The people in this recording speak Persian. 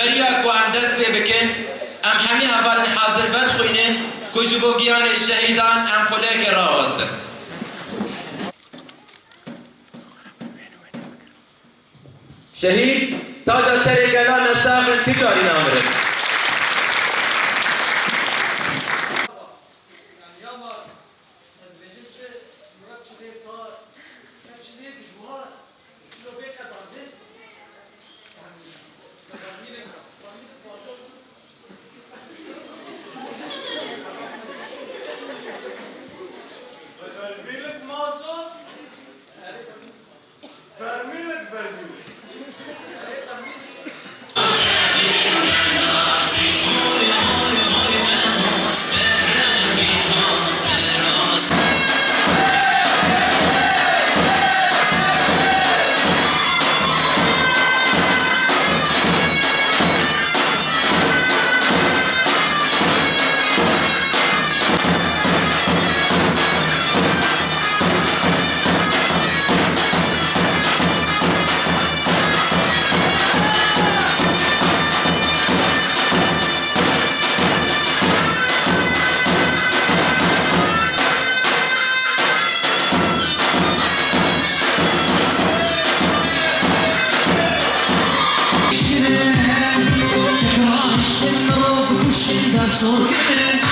بریا کو ام دست بی بکن ام همی هوارن حاضر ود خوینن کجبو گیان شهیدان ام خلق را وزدن شهید تاج سر گلان ساقن تجاری نامره Sorgen